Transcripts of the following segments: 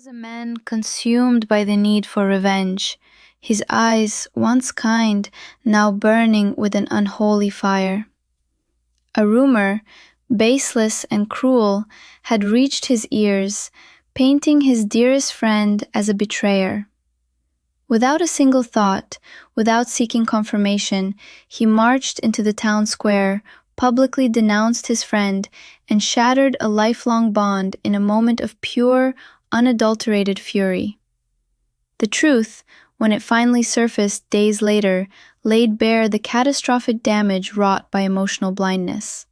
was a man consumed by the need for revenge, his eyes, once kind, now burning with an unholy fire. A rumor, baseless and cruel, had reached his ears, painting his dearest friend as a betrayer. Without a single thought, without seeking confirmation, he marched into the town square, publicly denounced his friend, and shattered a lifelong bond in a moment of pure, unadulterated fury. The truth, when it finally surfaced days later, laid bare the catastrophic damage wrought by emotional blindness.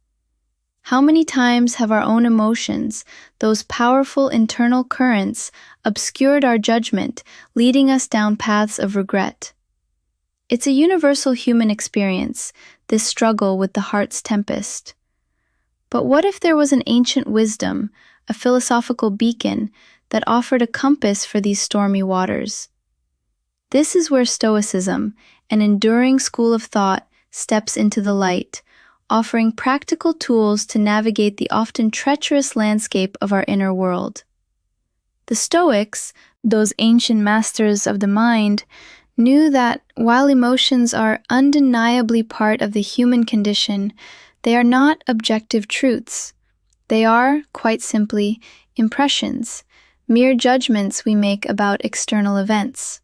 How many times have our own emotions, those powerful internal currents, obscured our judgment, leading us down paths of regret? It's a universal human experience, this struggle with the heart's tempest. But what if there was an ancient wisdom, a philosophical beacon, that offered a compass for these stormy waters? This is where Stoicism, an enduring school of thought, steps into the light, offering practical tools to navigate the often treacherous landscape of our inner world. The Stoics, those ancient masters of the mind, knew that while emotions are undeniably part of the human condition, they are not objective truths. They are, quite simply, impressions, mere judgments we make about external events.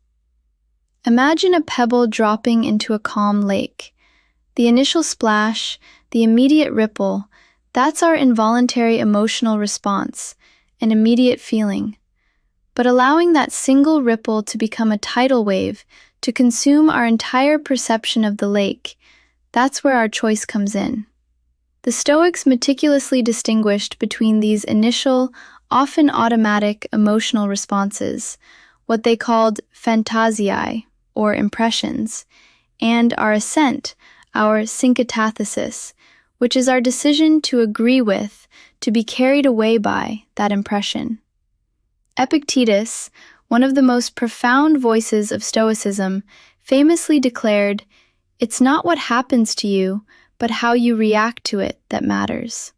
Imagine a pebble dropping into a calm lake. The initial splash, the immediate ripple, that's our involuntary emotional response, an immediate feeling. But allowing that single ripple to become a tidal wave, to consume our entire perception of the lake, that's where our choice comes in. The Stoics meticulously distinguished between these initial, often automatic emotional responses, what they called phantasiae, or impressions, and our assent, our synkatathesis, which is our decision to agree with, to be carried away by, that impression. Epictetus, one of the most profound voices of Stoicism, famously declared, "It's not what happens to you, but how you react to it that matters."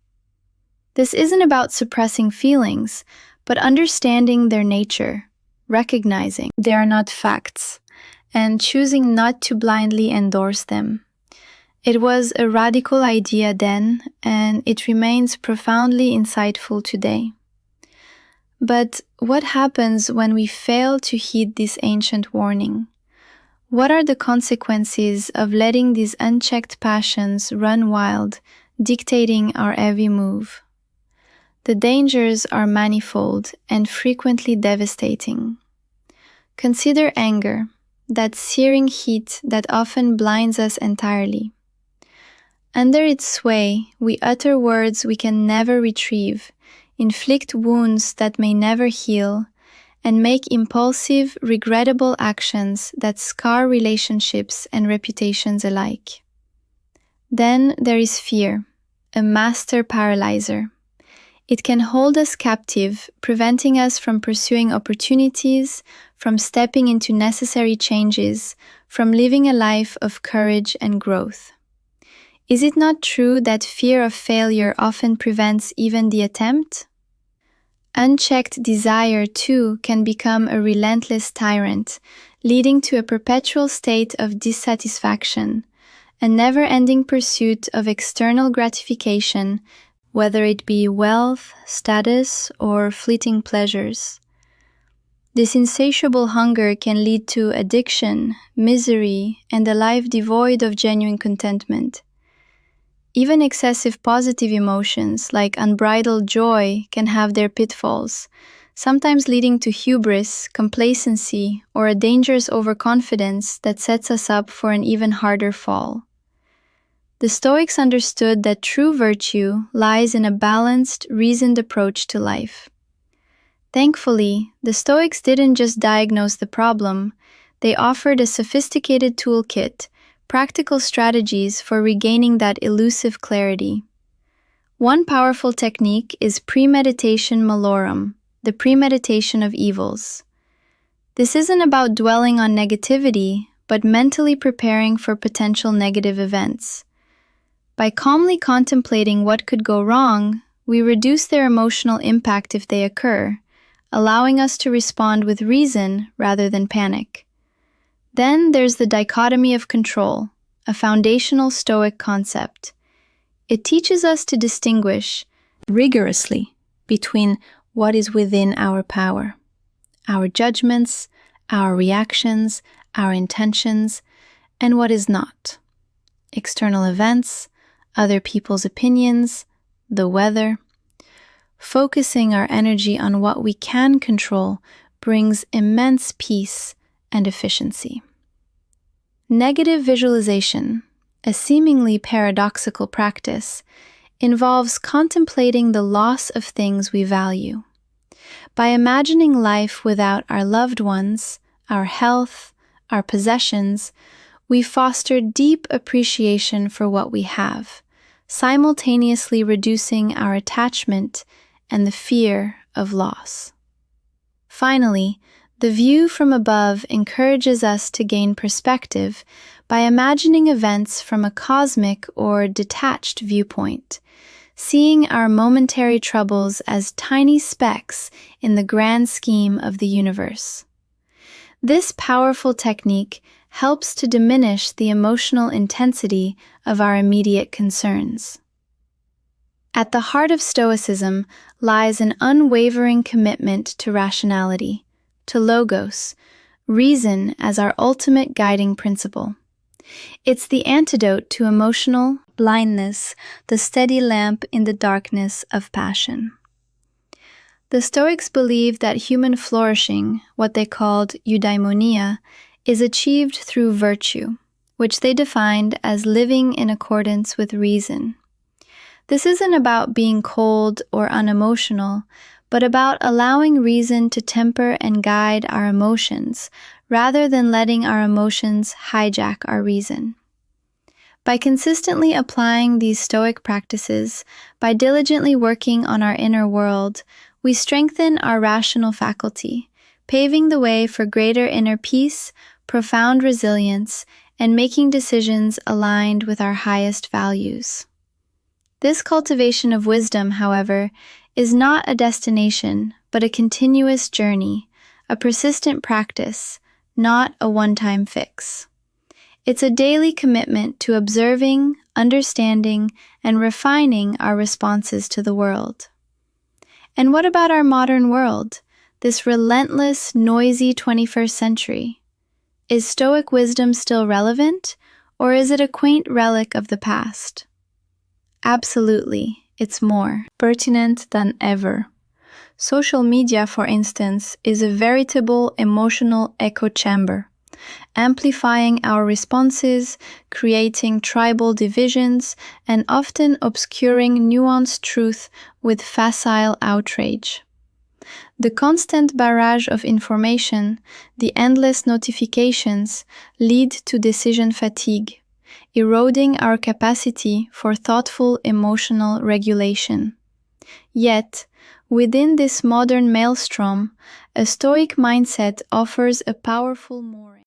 This isn't about suppressing feelings, but understanding their nature, recognizing they are not facts, and choosing not to blindly endorse them. It was a radical idea then, and it remains profoundly insightful today. But what happens when we fail to heed this ancient warning? What are the consequences of letting these unchecked passions run wild, dictating our every move? The dangers are manifold and frequently devastating. Consider anger, that searing heat that often blinds us entirely. Under its sway, we utter words we can never retrieve, inflict wounds that may never heal, and make impulsive, regrettable actions that scar relationships and reputations alike. Then there is fear, a master paralyzer. It can hold us captive, preventing us from pursuing opportunities, from stepping into necessary changes, from living a life of courage and growth. Is it not true that fear of failure often prevents even the attempt? Unchecked desire, too, can become a relentless tyrant, leading to a perpetual state of dissatisfaction, a never-ending pursuit of external gratification, whether it be wealth, status, or fleeting pleasures. This insatiable hunger can lead to addiction, misery, and a life devoid of genuine contentment. Even excessive positive emotions, like unbridled joy, can have their pitfalls, sometimes leading to hubris, complacency, or a dangerous overconfidence that sets us up for an even harder fall. The Stoics understood that true virtue lies in a balanced, reasoned approach to life. Thankfully, the Stoics didn't just diagnose the problem, they offered a sophisticated toolkit, practical strategies for regaining that elusive clarity. One powerful technique is Premeditation Malorum, the premeditation of evils. This isn't about dwelling on negativity, but mentally preparing for potential negative events. By calmly contemplating what could go wrong, we reduce their emotional impact if they occur, allowing us to respond with reason rather than panic. Then there's the dichotomy of control, a foundational Stoic concept. It teaches us to distinguish rigorously between what is within our power, our judgments, our reactions, our intentions, and what is not. External events, other people's opinions, the weather. Focusing our energy on what we can control brings immense peace and efficiency. Negative visualization, a seemingly paradoxical practice, involves contemplating the loss of things we value. By imagining life without our loved ones, our health, our possessions, we foster deep appreciation for what we have, simultaneously reducing our attachment and the fear of loss. Finally, the view from above encourages us to gain perspective by imagining events from a cosmic or detached viewpoint, seeing our momentary troubles as tiny specks in the grand scheme of the universe. This powerful technique helps to diminish the emotional intensity of our immediate concerns. At the heart of Stoicism lies an unwavering commitment to rationality, to logos, reason as our ultimate guiding principle. It's the antidote to emotional blindness, the steady lamp in the darkness of passion. The Stoics believed that human flourishing, what they called eudaimonia, is achieved through virtue, which they defined as living in accordance with reason. This isn't about being cold or unemotional, but about allowing reason to temper and guide our emotions, rather than letting our emotions hijack our reason. By consistently applying these Stoic practices, by diligently working on our inner world, we strengthen our rational faculty, paving the way for greater inner peace, profound resilience, and making decisions aligned with our highest values. This cultivation of wisdom, however, is not a destination, but a continuous journey, a persistent practice, not a one-time fix. It's a daily commitment to observing, understanding, and refining our responses to the world. And what about our modern world, this relentless, noisy 21st century? Is Stoic wisdom still relevant, or is it a quaint relic of the past? Absolutely, it's more pertinent than ever. Social media, for instance, is a veritable emotional echo chamber, amplifying our responses, creating tribal divisions, and often obscuring nuanced truth with facile outrage. The constant barrage of information, the endless notifications, lead to decision fatigue, eroding our capacity for thoughtful emotional regulation. Yet, within this modern maelstrom, a Stoic mindset offers a powerful mooring.